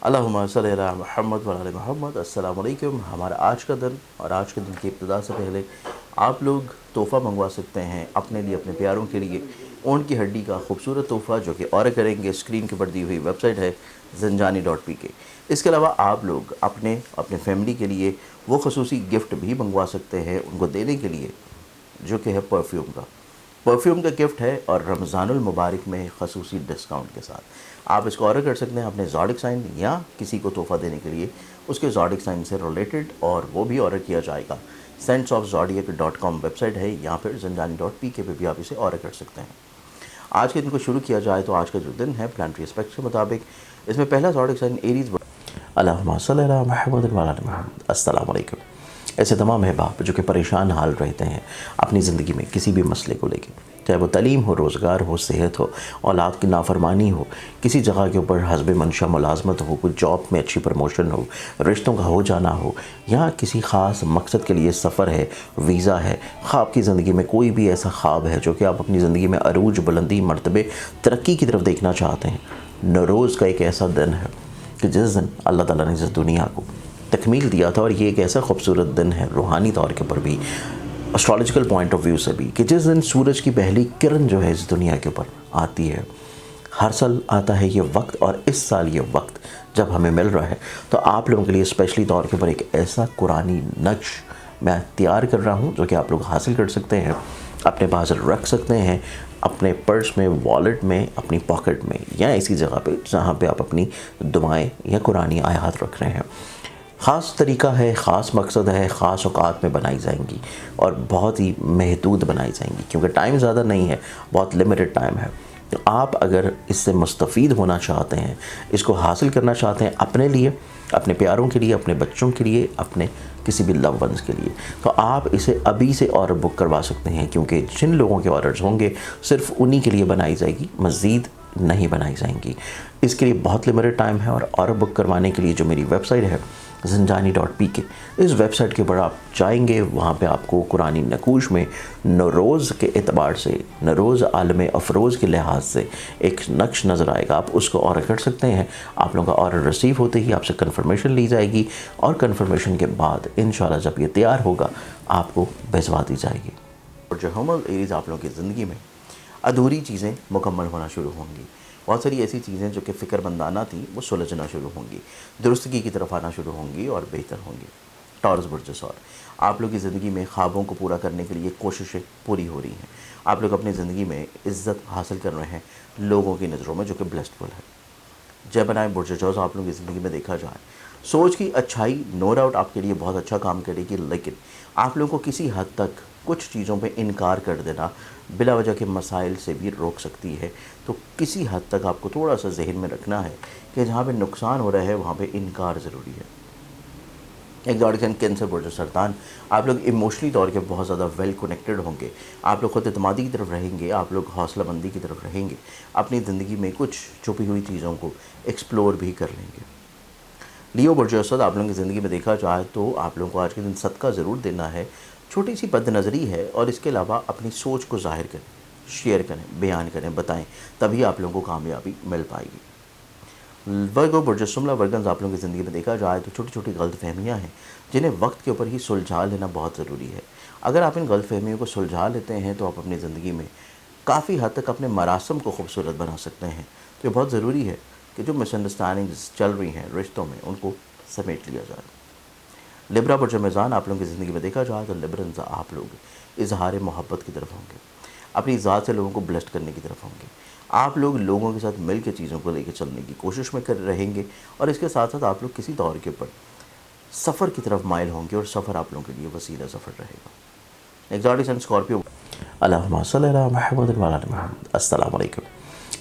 اللہم صلی علی محمد و علی محمد۔ السلام علیکم۔ ہمارا آج کا دن اور آج کے دن کی ابتدا سے پہلے آپ لوگ تحفہ منگوا سکتے ہیں اپنے لیے، اپنے پیاروں کے لیے، اونٹ کی ہڈی کا خوبصورت تحفہ جو کہ آرڈر کریں گے۔ اسکرین کے پر دی ہوئی ویب سائٹ ہے zanjani.pk۔ اس کے علاوہ آپ لوگ اپنے فیملی کے لیے وہ خصوصی گفٹ بھی منگوا سکتے ہیں ان کو دینے کے لیے، جو کہ ہے پرفیوم کا گفٹ ہے، اور رمضان المبارک میں خصوصی ڈسکاؤنٹ کے ساتھ آپ اس کو آرڈر کر سکتے ہیں اپنے زوڈک سائن یا کسی کو تحفہ دینے کے لیے اس کے زوڈک سائن سے ریلیٹڈ، اور وہ بھی آرڈر کیا جائے گا۔ senseofzodiac.com ویب سائٹ ہے، یہاں پر zanjani.pk پہ بھی آپ اسے آرڈر کر سکتے ہیں۔ آج کے دن کو شروع کیا جائے تو آج کا جو دن ہے پلانٹری اسپیکٹ کے مطابق اس میں پہلا زوڈک سائن ایریز۔ اللہم صلی علی محمد و علی محمد۔ السلام علیکم۔ ایسے تمام احباب جو کہ پریشان حال رہتے ہیں اپنی زندگی میں کسی بھی مسئلے کو لے کے، چاہے وہ تعلیم ہو، روزگار ہو، صحت ہو، اولاد کی نافرمانی ہو، کسی جگہ کے اوپر حسب منشا ملازمت ہو، کوئی جاب میں اچھی پروموشن ہو، رشتوں کا ہو جانا ہو، یا کسی خاص مقصد کے لیے سفر ہے، ویزا ہے، خواب کی زندگی میں کوئی بھی ایسا خواب ہے جو کہ آپ اپنی زندگی میں عروج، بلندی، مرتبے، ترقی کی طرف دیکھنا چاہتے ہیں۔ نوروز کا ایک ایسا دن ہے کہ جس دن اللہ تعالیٰ نے اس دنیا کو تکمیل دیا تھا، اور یہ ایک ایسا خوبصورت دن ہے روحانی طور کے اوپر بھی، اسٹرالوجیکل پوائنٹ آف ویو سے بھی، کہ جس دن سورج کی پہلی کرن جو ہے اس دنیا کے اوپر آتی ہے۔ ہر سال آتا ہے یہ وقت، اور اس سال یہ وقت جب ہمیں مل رہا ہے تو آپ لوگوں کے لیے اسپیشلی طور کے اوپر ایک ایسا قرآنی نقش میں تیار کر رہا ہوں جو کہ آپ لوگ حاصل کر سکتے ہیں، اپنے پاس رکھ سکتے ہیں، اپنے پرس میں، والیٹ میں، اپنی پاکٹ میں، یا ایسی جگہ پہ جہاں پہ آپ اپنی دعائیں یا قرآنی آیات رکھ رہے ہیں۔ خاص طریقہ ہے، خاص مقصد ہے، خاص اوقات میں بنائی جائیں گی، اور بہت ہی محدود بنائی جائیں گی کیونکہ ٹائم زیادہ نہیں ہے، بہت لمیٹڈ ٹائم ہے۔ تو آپ اگر اس سے مستفید ہونا چاہتے ہیں، اس کو حاصل کرنا چاہتے ہیں اپنے لیے، اپنے پیاروں کے لیے، اپنے بچوں کے لیے، اپنے کسی بھی لو ونز کے لیے، تو آپ اسے ابھی سے آرڈر بک کروا سکتے ہیں، کیونکہ جن لوگوں کے آرڈرز ہوں گے صرف انہی کے لیے بنائی جائے گی، مزید نہیں بنائی جائیں گی۔ اس کے لیے بہت لمیٹڈ ٹائم ہے، اور آرڈر بک کروانے کے لیے جو میری ویب سائٹ ہے zanjani.pk، اس ویب سائٹ کے اوپر آپ جائیں گے، وہاں پہ آپ کو قرآنی نقوش میں نوروز کے اعتبار سے، نوروز عالم افروز کے لحاظ سے ایک نقش نظر آئے گا، آپ اس کو آرڈر کر سکتے ہیں۔ آپ لوگوں کا آرڈر ریسیو ہوتے ہی آپ سے کنفرمیشن لی جائے گی، اور کنفرمیشن کے بعد انشاءاللہ جب یہ تیار ہوگا آپ کو بھیجوا دی جائے گی، اور جو حمل ایریز آپ لوگوں کی زندگی میں ادھوری چیزیں مکمل ہونا شروع ہوں گی۔ بہت ساری ایسی چیزیں جو کہ فکر مندانہ تھیں وہ سلجھنا شروع ہوں گی، درستگی کی طرف آنا شروع ہوں گی اور بہتر ہوں گی۔ ٹورس برج سور، آپ لوگ کی زندگی میں خوابوں کو پورا کرنے کے لیے کوششیں پوری ہو رہی ہیں۔ آپ لوگ اپنی زندگی میں عزت حاصل کر رہے ہیں لوگوں کی نظروں میں، جو کہ بلیسڈ فل ہے۔ جیمنائی برج جوز، آپ لوگوں کی زندگی میں دیکھا جائے سوچ کی اچھائی نو ڈاؤٹ آپ کے لیے بہت اچھا کام کرے گی، لیکن آپ لوگوں کو کسی حد تک کچھ چیزوں پہ انکار کر دینا بلا وجہ کے مسائل سے بھی روک سکتی ہے۔ تو کسی حد تک آپ کو تھوڑا سا ذہن میں رکھنا ہے کہ جہاں پہ نقصان ہو رہا ہے وہاں پہ انکار ضروری ہے۔ ایک کینسر برج سرطان، آپ لوگ ایموشنلی طور کے بہت زیادہ ویل کنیکٹڈ ہوں گے، آپ لوگ خود اعتمادی کی طرف رہیں گے، آپ لوگ حوصلہ مندی کی طرف رہیں گے، اپنی زندگی میں کچھ چھپی ہوئی چیزوں کو ایکسپلور بھی کر لیں گے۔ لیو برج اسد، آپ لوگوں کی زندگی میں دیکھا جائے تو آپ لوگوں کو آج کے دن صدقہ ضرور دینا ہے۔ چھوٹی سی بد نظری ہے، اور اس کے علاوہ اپنی سوچ کو ظاہر کریں، شیئر کریں، بیان کریں، بتائیں، تبھی آپ لوگوں کو کامیابی مل پائے گی۔ ورگو برج شملہ ورگنز، آپ لوگوں کی زندگی میں دیکھا جائے تو چھوٹی چھوٹی غلط فہمیاں ہیں جنہیں وقت کے اوپر ہی سلجھا لینا بہت ضروری ہے۔ اگر آپ ان غلط فہمیوں کو سلجھا لیتے ہیں تو آپ اپنی زندگی میں کافی حد تک اپنے مراسم کو خوبصورت بنا سکتے ہیں۔ تو یہ بہت ضروری ہے کہ جو مس انڈرسٹینڈنگز چل رہی ہیں رشتوں میں ان کو سمیٹ لیا جائے۔ لبرا برج میزان، آپ لوگوں کی زندگی میں دیکھا جائے تو لبرنز، آپ لوگ اظہار محبت کی طرف ہوں گے، اپنی ذات سے لوگوں کو بلیسڈ کرنے کی طرف ہوں گے، آپ لوگ لوگوں کے ساتھ مل کے چیزوں کو لے کے چلنے کی کوشش میں رہیں گے، اور اس کے ساتھ ساتھ آپ لوگ کسی طور کے اوپر سفر کی طرف مائل ہوں گے، اور سفر آپ لوگوں کے لیے وسیلہ سفر رہے گا۔ ایگزاٹک سن اسکارپیو، اللہم صلی علی محمد و علی محمد۔ السلام علیکم۔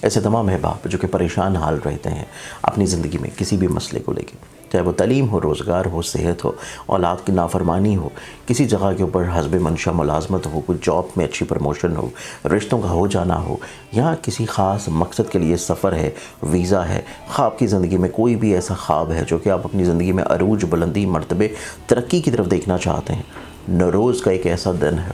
ایسے تمام احباب جو کہ پریشان حال رہتے ہیں اپنی زندگی میں کسی بھی مسئلے کو لے کے، چاہے وہ تعلیم ہو، روزگار ہو، صحت ہو، اولاد کی نافرمانی ہو، کسی جگہ کے اوپر حسب منشا ملازمت ہو، کوئی جاب میں اچھی پروموشن ہو، رشتوں کا ہو جانا ہو، یا کسی خاص مقصد کے لیے سفر ہے، ویزا ہے، خواب کی زندگی میں کوئی بھی ایسا خواب ہے جو کہ آپ اپنی زندگی میں عروج، بلندی، مرتبے، ترقی کی طرف دیکھنا چاہتے ہیں۔ نوروز کا ایک ایسا دن ہے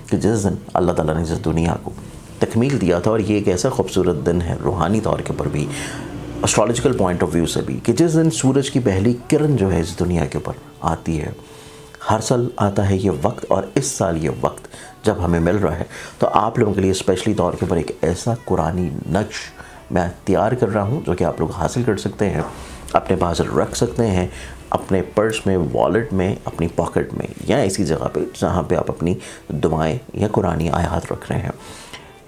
کہ جس دن اللہ تعالیٰ نے اس دنیا کو تکمیل دیا تھا، اور یہ ایک ایسا خوبصورت دن ہے روحانی طور کے اوپر بھی، اسٹرالوجیکل پوائنٹ آف ویو سے بھی کہ جس دن سورج کی پہلی کرن جو ہے اس دنیا کے اوپر آتی ہے، ہر سال آتا ہے یہ وقت، اور اس سال یہ وقت جب ہمیں مل رہا ہے تو آپ لوگوں کے لیے اسپیشلی طور کے اوپر ایک ایسا قرآنی نقش میں تیار کر رہا ہوں جو کہ آپ لوگ حاصل کر سکتے ہیں، اپنے پاس رکھ سکتے ہیں، اپنے پرس میں، والیٹ میں، اپنی پاکٹ میں، یا ایسی جگہ پہ جہاں پہ آپ اپنی دعائیں یا قرآنی آیات رکھ رہے ہیں۔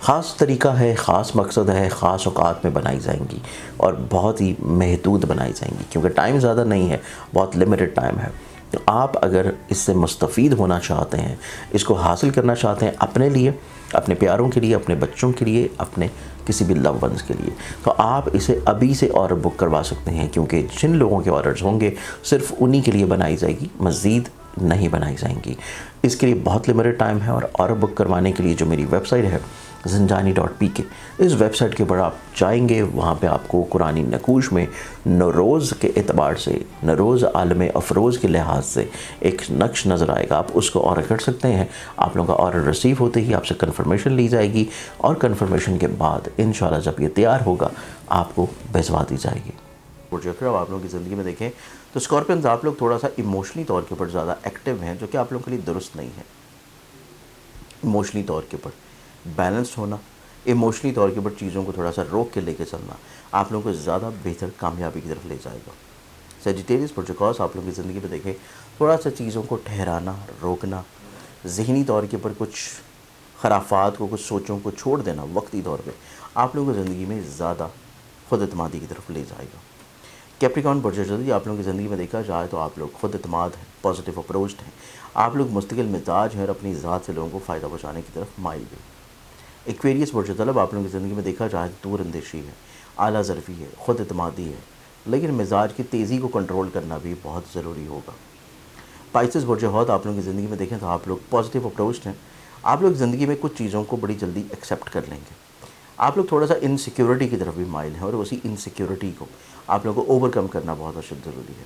خاص طریقہ ہے، خاص مقصد ہے، خاص اوقات میں بنائی جائیں گی اور بہت ہی محدود بنائی جائیں گی، کیونکہ ٹائم زیادہ نہیں ہے، بہت لمیٹڈ ٹائم ہے۔ تو آپ اگر اس سے مستفید ہونا چاہتے ہیں، اس کو حاصل کرنا چاہتے ہیں اپنے لیے، اپنے پیاروں کے لیے، اپنے بچوں کے لیے، اپنے کسی بھی لو ونز کے لیے، تو آپ اسے ابھی سے آرڈر بک کروا سکتے ہیں، کیونکہ جن لوگوں کے آرڈرز ہوں گے صرف انہی کے لیے بنائی جائے گی، مزید نہیں بنائی جائیں گی۔ اس کے لیے بہت لمیٹڈ ٹائم ہے، اور آرڈر بک کروانے کے لیے جو میری ویب سائٹ ہے زنجانی.pk، اس ویب سائٹ کے اوپر آپ جائیں گے، وہاں پہ آپ کو قرآنی نقوش میں نوروز کے اعتبار سے، نوروز عالم افروز کے لحاظ سے ایک نقش نظر آئے گا، آپ اس کو آرڈر کر سکتے ہیں۔ آپ لوگوں کا آرڈر ریسیو ہوتے ہی آپ سے کنفرمیشن لی جائے گی، اور کنفرمیشن کے بعد انشاءاللہ جب یہ تیار ہوگا آپ کو بھیجوا دی جائے گی۔ اب آپ لوگوں کی زندگی میں دیکھیں تو اسکارپینز آپ لوگ تھوڑا سا ایموشنلی طور کے اوپر زیادہ ایکٹیو ہیں، جو کہ آپ لوگوں کے لیے درست نہیں ہے۔ ایموشنلی طور کے اوپر بیلنس ہونا، ایموشنلی طور کے اوپر چیزوں کو تھوڑا سا روک کے لے کے چلنا آپ لوگوں کو زیادہ بہتر کامیابی کی طرف لے جائے گا۔ سیجیٹیریس پروٹوکالس آپ لوگوں کی زندگی میں دیکھیں، تھوڑا سا چیزوں کو ٹھہرانا، روکنا، ذہنی طور کے اوپر کچھ خرافات کو، کچھ سوچوں کو چھوڑ دینا وقتی طور پہ آپ لوگوں کو زندگی میں زیادہ خود اعتمادی کی طرف لے جائے گا۔ کیپریکارن برج جلدی آپ لوگوں کی زندگی میں دیکھا جائے تو آپ لوگ خود اعتماد ہیں، پازیٹیو اپروچڈ ہیں، آپ لوگ مستقل مزاج ہیں، اور اپنی ذات سے لوگوں کو فائدہ پہنچانے کی طرف مائل بھی۔ ایکویریس برج طلب آپ لوگوں کی زندگی میں دیکھا جائے تو دور اندیشی ہے، اعلیٰ ظرفی ہے، خود اعتمادی ہے، لیکن مزاج کی تیزی کو کنٹرول کرنا بھی بہت ضروری ہوگا۔ پائسس برج حوت آپ لوگوں کی زندگی میں دیکھیں تو آپ لوگ پازیٹیو اپروچڈ ہیں، آپ لوگ زندگی میں کچھ چیزوں کو بڑی جلدی ایکسیپٹ کر لیں گے، آپ لوگ تھوڑا سا انسیکیورٹی کی طرف بھی مائل ہیں، اور اسی انسیکیورٹی کو آپ لوگوں کو اوور کم کرنا بہت اشد ضروری ہے۔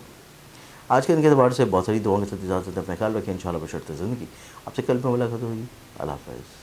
آج کے دن کے اعتبار سے بہت ساری دعاؤں کے ساتھ اجازت، اپنا خیال رکھیں، انشاءاللہ بشرط زندگی۔ آپ سے کل پہ ملاقات ہوگی، اللہ حافظ۔